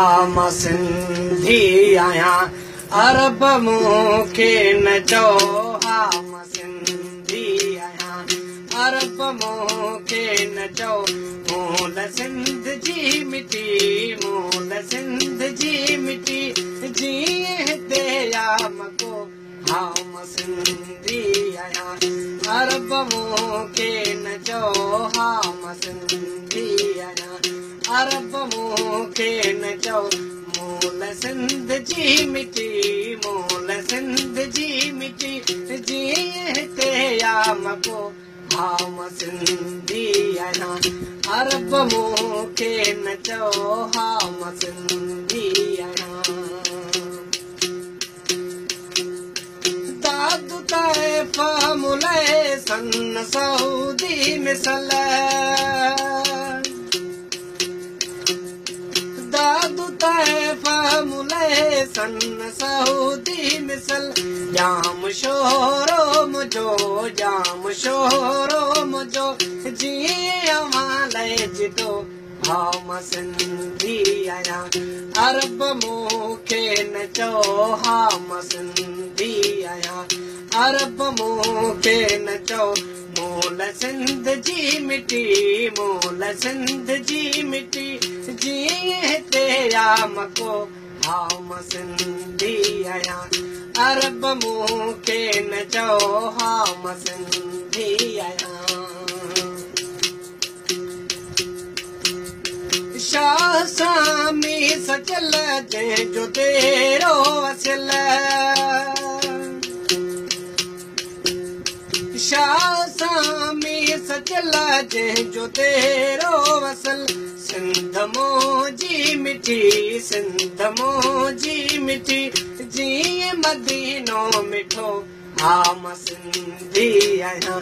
मां सिंधी आहियां अरब मूंखे न चओ हा मां सिंधी आहियां अरब मूंखे न चओ मूल सिंध जी मिटी मूल सिंध जी मिटी जीअं हिते यामको हा मां सिंधी आहियां अरब मूंखे न चओ हा मां सिंधी आहियां अरब मूंखे न चओ मूल सिंध जी मिटी मूल सिंध जी मिटी जीअं हिते यामको हा मां सिंधी आहियां अरब मूंखे न चओ हा मां सिंधी आहियां दादू तैफ़ मुलए सन सऊदी मिसल दादू तैफ़ मुलए सन सऊदी मिसल जाम शोरो मुझो जाम शोरो मुझो जीअं मालय जितो हा मां सिंधी आहियां अरब मूंखे न चओ हा मां सिंधी आहियां अरब मूंखे न चओ मूल सिंध जी मिटी मूल सिंध जी मिटी जीअं हिते यामको हा मां सिंधी आहियां अरब मूंखे न चओ हा मां सिंधी आहियां शाह सामी सचल जंहिंजो तेरो असल शाह सामी सचल जंहिंजो तेरो असल सिंध मोजी मिठी सिंध मोजी मिठी जीअं मदीनो मिठो हा मां सिंधी आहियां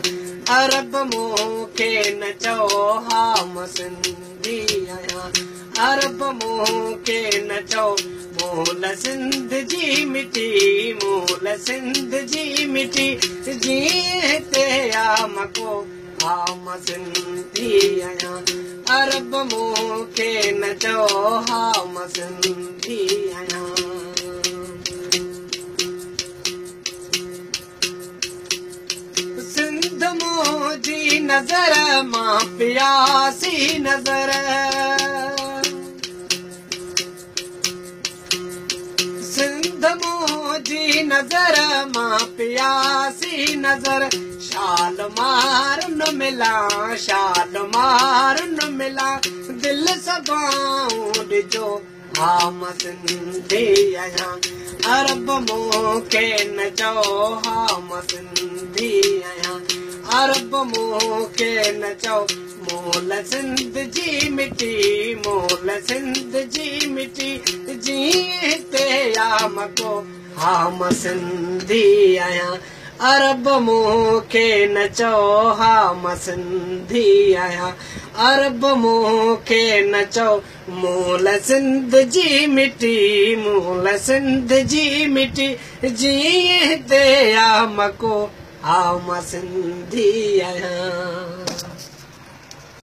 अरब मूंखे न चओ हा मां सिंधी आहियां अरब मूंखे न चओ मूल सिंध जी मिटी मूल सिंध जी मिटी जीअं हिते यामको हा मां सिंधी आहियां अरब मूंखे न चओ हा मां सिंधी आहियां सिंध मोजी नज़र मां प्यासी नज़र सिंध मोजी नज़र मां प्यासी नज़र शाल मार न मिला शाल मार न मिला दिल सबाऊं ॾिजो हा मां सिंधी आहियां अरब मूंखे न चओ हा मां सिंधी आहियां अरब मूंखे न चओ मूल सिंध जी मिटी मूल सिंध जी मिटी जीअं हिते यामको हा मां सिंधी आहियां अरब मूंखे न चओ हा मां सिंधी आहियां अरब मूंखे न चओ मूल सिंध जी मिटी मूल सिंध जी मिटी जीअं हिते यामको हा मां सिंधी आहियां।